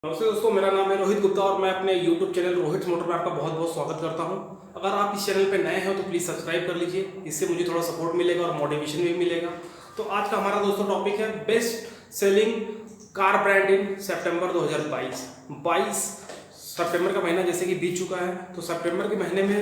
नमस्ते दोस्तों, मेरा नाम है रोहित गुप्ता और मैं अपने YouTube चैनल रोहित मोटर में आपका बहुत बहुत स्वागत करता हूं। अगर आप इस चैनल पे नए हैं तो प्लीज़ सब्सक्राइब कर लीजिए, इससे मुझे थोड़ा सपोर्ट मिलेगा और मोटिवेशन भी मिलेगा। तो आज का हमारा दोस्तों टॉपिक है best selling car brand in सितंबर 2022। 22 सितंबर का महीना जैसे कि बीत चुका है, तो सितंबर के महीने में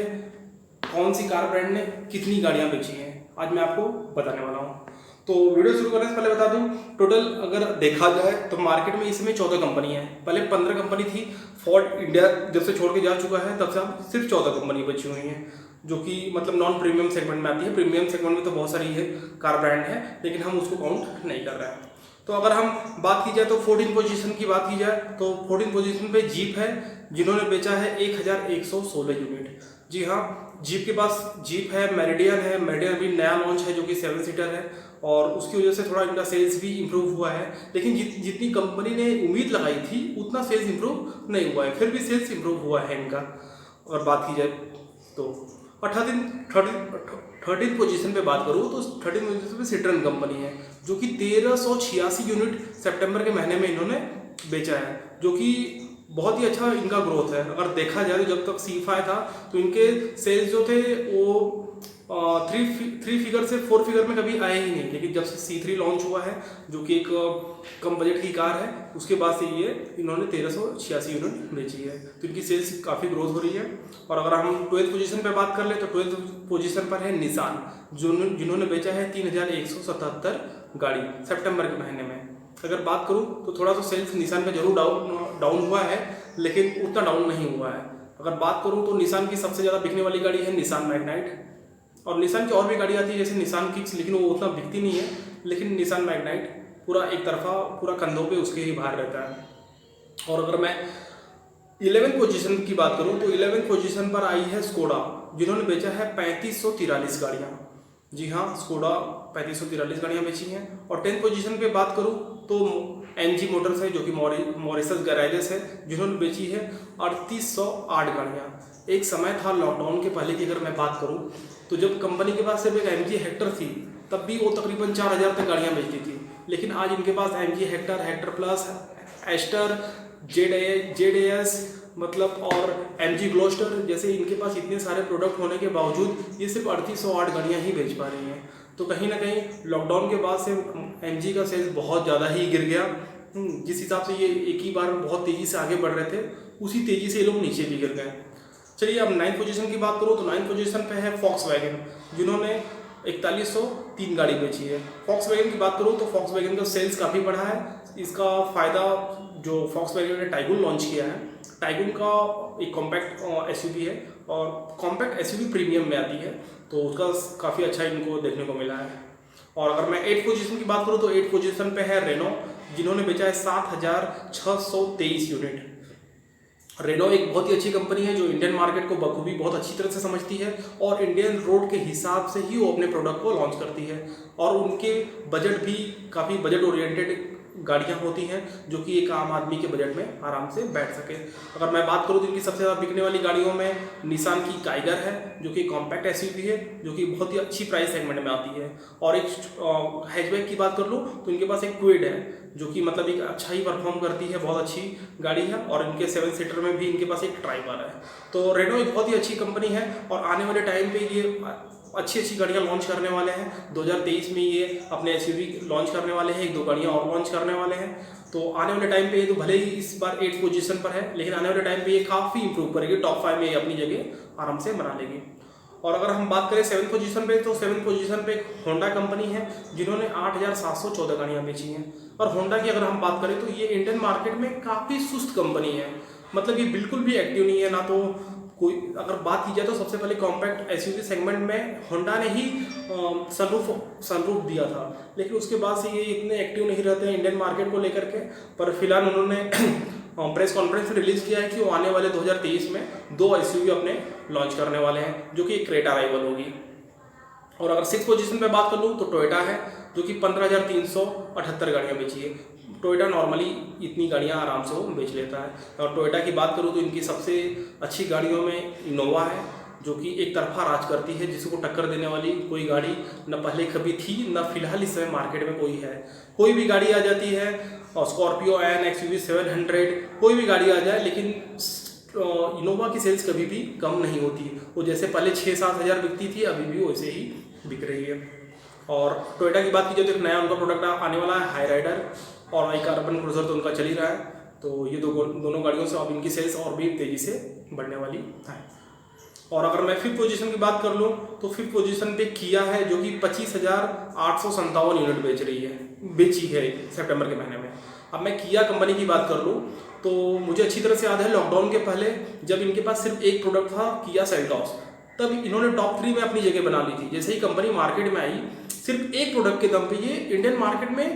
कौन सी कार ब्रांड ने कितनी गाड़ियाँ बेची हैं आज मैं आपको बताने वाला हूँ। तो वीडियो शुरू करने से पहले बता दूं, टोटल अगर देखा जाए तो मार्केट में इसमें 14 कंपनी है। पहले 15 कंपनी थी। फोर्ड इंडिया जब से छोड़ के जा चुका है तब से अब सिर्फ 14 कंपनी बची हुई हैं, जो कि मतलब नॉन प्रीमियम सेगमेंट में आती है। प्रीमियम सेगमेंट में तो बहुत सारी है कार ब्रांड है, लेकिन हम उसको काउंट नहीं कर रहे हैं। तो अगर हम बात की जाए तो 14 पोजीशन की बात की जाए तो 14 पोजीशन पे जीप है, जिन्होंने बेचा है 1116 यूनिट। जी हाँ, जीप के पास जीप है, मेरिडियन अभी नया लॉन्च है जो कि 7 सीटर है और उसकी वजह से थोड़ा इनका सेल्स भी इम्प्रूव हुआ है। लेकिन जितनी कंपनी ने उम्मीद लगाई थी उतना सेल्स इम्प्रूव नहीं हुआ है, फिर भी सेल्स इम्प्रूव हुआ है इनका। अगर बात की जाए तो 13 पोजीशन पे बात करूँ तो 13 पोजीशन पे सिट्रन कंपनी है, जो कि 1386 यूनिट सितंबर के महीने में इन्होंने बेचा है, जो कि बहुत ही अच्छा इनका ग्रोथ है। अगर देखा जाए तो जब तक C5 था तो इनके सेल्स जो थे वो थ्री फिगर से 4 फिगर में कभी आए ही नहीं। लेकिन जब से C3 लॉन्च हुआ है, जो कि एक कम बजट की कार है, उसके बाद से ये इन्होंने 1386 यूनिट बेची है, तो इनकी सेल्स काफ़ी ग्रोथ हो रही है। और अगर हम 12th पोजीशन पर बात कर ले तो 12th पोजीशन पर है निसान, जिन्होंने बेचा है 3177 गाड़ी सितंबर के महीने में। अगर बात करूं तो थोड़ा सा सेल्स निसान का जरूर डाउन हुआ है, लेकिन उतना डाउन नहीं हुआ है। अगर बात करूं तो निसान की सबसे ज़्यादा बिकने वाली गाड़ी है निसान मैग्नाइट, और निसान की और भी गाड़ी आती है जैसे निसान किक्स, लेकिन वो उतना बिकती नहीं है। लेकिन निसान मैग्नाइट पूरा एक तरफा पूरा कंधों पे उसके ही भार रहता है। और अगर मैं 11 पोजीशन की बात करूं तो 11 पोजीशन पर आई है स्कोडा, जिन्होंने बेचा है 3543 गाड़ियाँ। जी हाँ, स्कोडा 3543 गाड़ियाँ बेची हैं। और 10th पोजीशन पे बात करूं तो MG मोटर्स है, जो कि मॉरिसस गैराजेस है, जिन्होंने बेची है 3808 गाड़ियाँ। एक समय था लॉकडाउन के पहले की अगर मैं बात करूं तो जब कंपनी के पास सिर्फ एक MG हेक्टर थी, तब भी वो तकरीबन 4000 तक गाड़ियाँ बेचती थी। लेकिन आज इनके पास MG Hector plus, Astor, JAS मतलब और MG ग्लोस्टर जैसे इनके पास इतने सारे प्रोडक्ट होने के बावजूद ये सिर्फ 3808 गाड़ियाँ ही बेच पा रही हैं। तो कहीं ना कहीं लॉकडाउन के बाद से MG का सेल्स बहुत ज़्यादा ही गिर गया। जिस हिसाब से ये एक ही बार में बहुत तेज़ी से आगे बढ़ रहे थे, उसी तेज़ी से ये लोग नीचे भी गिर गए। चलिए अब 9th पोजीशन की बात करूँ तो 9th पोजीशन पे है फॉक्सवैगन, जिन्होंने 4103 गाड़ी बेची है। फॉक्सवैगन की बात करूँ तो फॉक्सवैगन का सेल्स काफ़ी बढ़ा है। इसका फ़ायदा जो फॉक्सवैगन ने टाइगुन लॉन्च किया है, टाइगुन का एक कॉम्पैक्ट SUV है और कॉम्पैक्ट SUV प्रीमियम में आती है, तो उसका काफ़ी अच्छा इनको देखने को मिला है। और अगर मैं 8th पोजीशन की बात करूँ तो 8th पोजीशन पे है रेनो, जिन्होंने बेचा है 7623 यूनिट। रेनो एक बहुत ही अच्छी कंपनी है जो इंडियन मार्केट को बखूबी बहुत अच्छी तरह से समझती है और इंडियन रोड के हिसाब से ही वो अपने प्रोडक्ट को लॉन्च करती है। और उनके बजट भी काफ़ी बजट ओरिएंटेड गाड़ियाँ होती हैं, जो कि एक आम आदमी के बजट में आराम से बैठ सके। अगर मैं बात करूँ तो इनकी सबसे ज़्यादा बिकने वाली गाड़ियों में निसान की काइगर है, जो कि कॉम्पैक्ट SUV है, जो कि बहुत ही अच्छी प्राइस सेगमेंट में आती है। और एक हैचबैक की बात कर लूँ तो इनके पास एक क्विड है, जो कि मतलब एक अच्छा ही परफॉर्म करती है, बहुत अच्छी गाड़ी है। और इनके 7 सीटर में भी इनके पास एक ट्राइबर है। तो रेनो एक बहुत ही अच्छी कंपनी है और आने वाले टाइम पे ये अच्छी गाड़ियाँ लॉन्च करने वाले हैं। 2023 में ये अपने SUV लॉन्च करने वाले हैं, 1-2 गाड़ियाँ और लॉन्च करने वाले हैं। तो आने वाले टाइम पे ये तो भले ही इस बार 8th पोजीशन पर है, लेकिन आने वाले टाइम पे ये काफ़ी इंप्रूव करेगी, टॉप 5 में ये अपनी जगह आराम से बना लेगी। और अगर हम बात करें 7th पोजीशन पे तो 7th पोजीशन पे एक होंडा कंपनी है, जिन्होंने 8714 गाड़ियाँ बेची हैं। और होंडा की अगर हम बात करें तो ये इंडियन मार्केट में काफ़ी सुस्त कंपनी है, मतलब ये बिल्कुल भी एक्टिव नहीं है। ना तो कोई अगर बात की जाए तो सबसे पहले कॉम्पैक्ट SUV सेगमेंट में होंडा ने ही सनरूफ दिया था, लेकिन उसके बाद से ये इतने एक्टिव नहीं रहते हैं इंडियन मार्केट को लेकर के। पर फिलहाल उन्होंने प्रेस कॉन्फ्रेंस रिलीज़ किया है कि वो आने वाले 2023 में 2 SUV अपने लॉन्च करने वाले हैं, जो कि एक क्रेटा राइवल होगी। और अगर 6th पोजीशन पे बात कर लूँ तो टोयोटा है, जो कि 15,378 गाड़ियाँ बेची है। टोयोटा नॉर्मली इतनी गाड़ियाँ आराम से वो बेच लेता है। और टोयोटा की बात करूँ तो इनकी सबसे अच्छी गाड़ियों में इनोवा है, जो कि एक तरफा राज करती है, जिसको टक्कर देने वाली कोई गाड़ी न पहले कभी थी न फिलहाल इस समय मार्केट में कोई है। कोई भी गाड़ी आ जाती है, और स्कॉर्पियो एन, XUV 700, कोई भी गाड़ी आ जाए, लेकिन इनोवा की सेल्स कभी भी कम नहीं होती। वो जैसे पहले 6-7 हज़ार बिकती थी, अभी भी वैसे ही बिक रही है। और टोयोटा की बात की जाए तो एक नया उनका प्रोडक्ट आने वाला है, हाई राइडर, और आई कार्बन क्रूजर तो उनका चल ही रहा है। तो ये दोनों गाड़ियों से अब इनकी सेल्स और भी तेज़ी से बढ़ने वाली है। और अगर मैं 5th पोजीशन की बात कर लूँ तो 5th पोजीशन पे किया है, जो कि 25,857 यूनिट बेची है सितंबर के महीने में। अब मैं किया कंपनी की बात कर लूँ तो मुझे अच्छी तरह से याद है, लॉकडाउन के पहले जब इनके पास सिर्फ एक प्रोडक्ट था, किया सेल्टॉस, तब इन्होंने टॉप 3 में अपनी जगह बना ली थी। जैसे ही कंपनी मार्केट में आई, सिर्फ एक प्रोडक्ट के दम पे ये इंडियन मार्केट में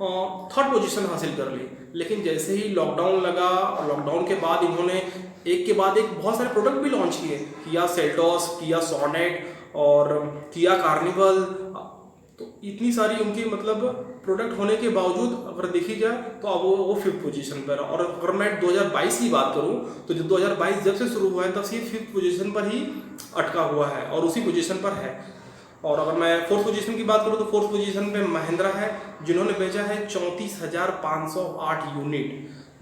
3rd पोजीशन हासिल कर ली। लेकिन जैसे ही लॉकडाउन लगा, लॉकडाउन के बाद इन्होंने एक के बाद एक बहुत सारे प्रोडक्ट भी लॉन्च किए, किया सेल्टॉस, किया सोनेट और किया कार्निवल। तो इतनी सारी उनकी मतलब प्रोडक्ट होने के बावजूद अगर देखी जाए तो अब वो 5th पोजीशन पर। और अगर मैं 2022 की बात करूं तो जब 2022 जब से शुरू हुआ है तब से 5th पोजीशन पर ही अटका हुआ है और उसी पोजीशन पर है। और अगर मैं 4th पोजीशन की बात करूं तो 4th पोजीशन पे महिंद्रा है, जिन्होंने बेचा है 34,508 यूनिट।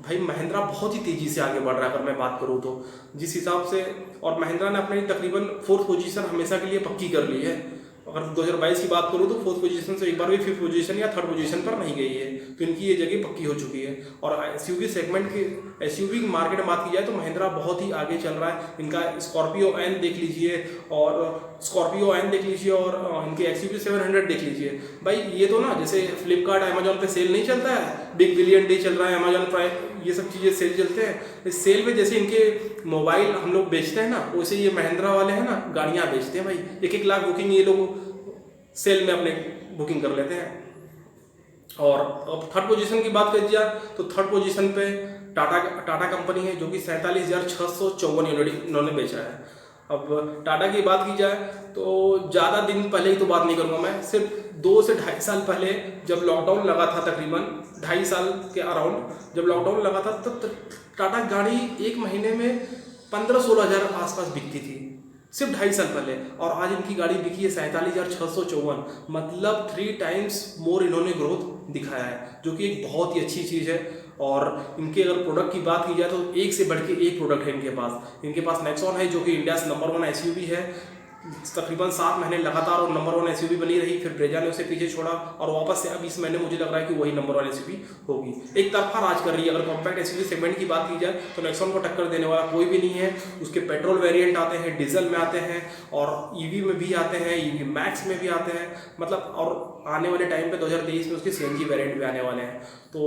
भाई महिंद्रा बहुत ही तेज़ी से आगे बढ़ रहा है अगर मैं बात करूं तो, जिस हिसाब से। और महिंद्रा ने अपनी तकरीबन 4th पोजीशन हमेशा के लिए पक्की कर ली है। अगर 2022 की बात करूँ तो 4th पोजीशन से एक बार भी 5th पोजीशन या 3rd पोजीशन पर नहीं गई है, तो इनकी ये जगह पक्की हो चुकी है। और SUV सेगमेंट के SUV की मार्केट में बात की जाए तो महिंद्रा बहुत ही आगे चल रहा है। इनका स्कॉर्पियो एन देख लीजिए, और इनके XUV 700 देख लीजिए। भाई ये तो ना जैसे फ्लिपकार्ट अमेजोन पे सेल नहीं चलता है, बिग बिलियन डे चल रहा है, अमेजोन प्राइम, ये सब चीज़ें सेल चलते हैं। इस सेल में जैसे इनके मोबाइल हम लोग बेचते हैं ना, वैसे ये महिंद्रा वाले हैं ना गाड़ियाँ बेचते हैं। भाई 1-1 लाख बुकिंग ये लोग सेल में अपने बुकिंग कर लेते हैं। और अब 3rd पोजीशन की बात कर जाए तो 3rd पोजीशन पे टाटा कंपनी है, जो कि 47,654 यूनिट इन्होंने बेचा है। अब टाटा की बात की जाए तो ज़्यादा दिन पहले ही तो बात नहीं करूँगा मैं, सिर्फ 2 से 2.5 साल पहले जब लॉकडाउन लगा था, तकरीबन 2.5 साल के अराउंड जब लॉकडाउन लगा था, तब टाटा गाड़ी एक महीने में 15-16 हज़ार आसपास बिकती थी, सिर्फ 2.5 साल पहले। और आज इनकी गाड़ी बिकी है 47,654, मतलब 3 टाइम्स मोर इन्होंने ग्रोथ दिखाया है, जो कि एक बहुत ही अच्छी चीज़ है। और इनके अगर प्रोडक्ट की बात की जाए तो एक से बढ़ के एक प्रोडक्ट है इनके पास नेक्सॉन है, जो कि इंडिया नंबर 1 SUV है। तकरीबन 7 महीने लगातार और नंबर 1 SUV बनी रही, फिर ब्रेजा ने उसे पीछे छोड़ा और वापस से अब इस महीने मुझे लग रहा है कि वही नंबर 1 SUV होगी। एक तरफा राज कर रही है। अगर कॉम्पैक्ट SUV सेगमेंट की बात की जाए तो नेक्सॉन को टक्कर देने वाला कोई भी नहीं है। उसके पेट्रोल वेरिएंट आते हैं, डीजल में आते हैं, और EV में भी आते हैं, EV मैक्स में भी आते हैं, मतलब। और आने वाले टाइम पे 2023 में उसके CNG वेरिएंट भी आने वाले हैं। तो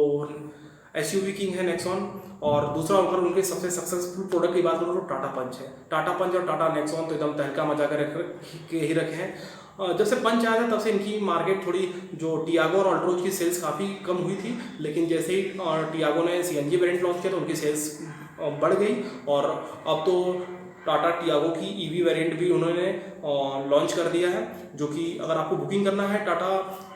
SUV किंग है नेक्सॉन। और दूसरा अगर उनके सबसे सक्सेसफुल प्रोडक्ट की बात करूँ तो टाटा पंच है। टाटा पंच और टाटा नेक्सॉन तो एकदम तहलका मचा के ही रखे हैं। जब से पंच आया था तब से इनकी मार्केट थोड़ी, जो टियागो और अल्ट्रोज की सेल्स काफ़ी कम हुई थी, लेकिन जैसे ही टियागो ने CNG वेरिएंट लॉन्च किया तो उनकी सेल्स बढ़ गई। और अब तो टाटा टियागो की EV वेरिएंट भी उन्होंने लॉन्च कर दिया है, जो कि अगर आपको बुकिंग करना है टाटा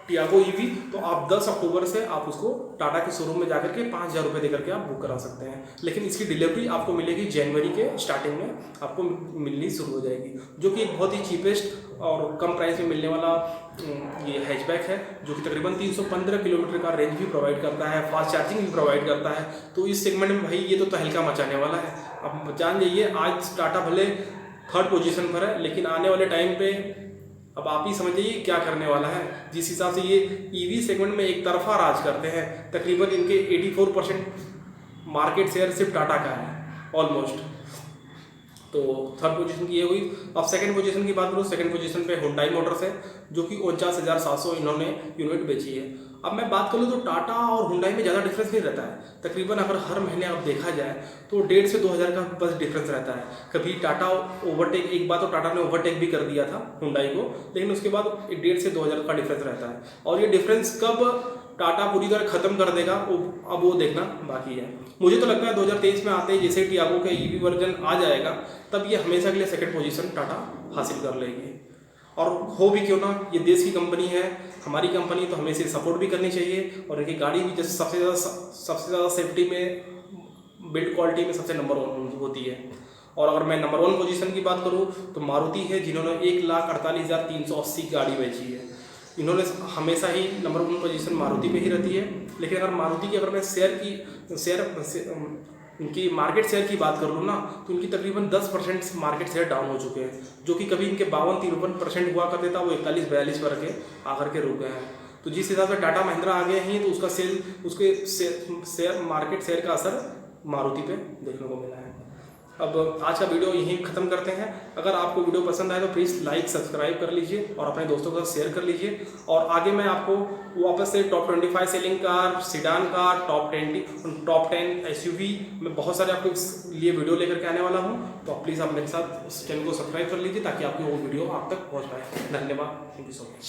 टियागो EV तो आप 10 अक्टूबर से आप उसको टाटा के शोरूम में जाकर के 5,000 रुपये देकर के आप बुक करा सकते हैं। लेकिन इसकी डिलीवरी आपको मिलेगी जनवरी के स्टार्टिंग में, आपको मिलनी शुरू हो जाएगी, जो कि एक बहुत ही चीपेस्ट और कम प्राइस में मिलने वाला ये हैचबैक है, जो कि तकरीबन 315 किलोमीटर का रेंज भी प्रोवाइड करता है, फास्ट चार्जिंग भी प्रोवाइड करता है। तो इस सेगमेंट में भाई ये तो तहलका मचाने वाला है। अब जान जाइए, आज टाटा भले 3rd पोजीशन पर है, लेकिन आने वाले टाइम पे अब आप ही समझिए क्या करने वाला है। जिस हिसाब से ये EV सेगमेंट में एक तरफा राज करते हैं, तकरीबन इनके 84% मार्केट शेयर सिर्फ टाटा का है ऑलमोस्ट। तो 3rd पोजीशन की ये हुई। अब 2nd पोजीशन की बात करूँ, 2nd पोजीशन पे हुंडई मोटर्स है, जो कि 49,700 इन्होंने यूनिट बेची है। अब मैं बात करूँ तो टाटा और हुंडई में ज़्यादा डिफरेंस नहीं रहता है। तकरीबन अगर हर महीने आप देखा जाए तो 1,500 से 2,000 का बस डिफरेंस रहता है। कभी टाटा ओवरटेक, एक बार तो टाटा ने ओवरटेक भी कर दिया था हुंडई को, लेकिन उसके बाद 1,500 से 2,000 का डिफरेंस रहता है। और ये डिफरेंस कब टाटा पूरी तरह खत्म कर देगा अब वो देखना बाकी है। मुझे तो लगता है 2023 में आते ही जैसे टियागो का EV वर्जन आ जाएगा, तब ये हमेशा के लिए 2nd पोजीशन टाटा हासिल कर लेगी। और हो भी क्यों ना, ये देश की कंपनी है, हमारी कंपनी, तो हमें इसे सपोर्ट भी करनी चाहिए। और इनकी गाड़ी भी जैसे सबसे ज़्यादा सेफ्टी में, बिल्ड क्वालिटी में सबसे नंबर 1 होती है। और अगर मैं नंबर 1 पोजीशन की बात करूँ तो मारुति है, जिन्होंने 1,48,380 की गाड़ी बेची है। इन्होंने हमेशा ही नंबर 1 पोजीशन मारुति पे ही रहती है। लेकिन अगर मारुति की अगर मैं उनकी मार्केट शेयर की बात कर लूँ ना, तो उनकी तकरीबन 10% मार्केट शेयर डाउन हो चुके हैं, जो कि कभी इनके 52-53% हुआ करते था, वो 41-42 पर के आकर के रुक गए हैं। तो जिस हिसाब से टाटा महिंद्रा आ गए हैं, तो उसके शेयर मार्केट शेयर का असर मारुति पे देखने को मिला है। अब आज का वीडियो यहीं ख़त्म करते हैं। अगर आपको वीडियो पसंद आए तो प्लीज़ लाइक सब्सक्राइब कर लीजिए और अपने दोस्तों के साथ शेयर कर लीजिए। और आगे मैं आपको वापस से top 25 selling car, sedan car, top 10 SUV में बहुत सारे आपके लिए वीडियो लेकर के आने वाला हूँ। तो प्लीज़ आप मेरे साथ इस चैनल को सब्सक्राइब कर लीजिए ताकि आपकी वो वीडियो आप तक पहुँच पाए। धन्यवाद, थैंक यू सो मच।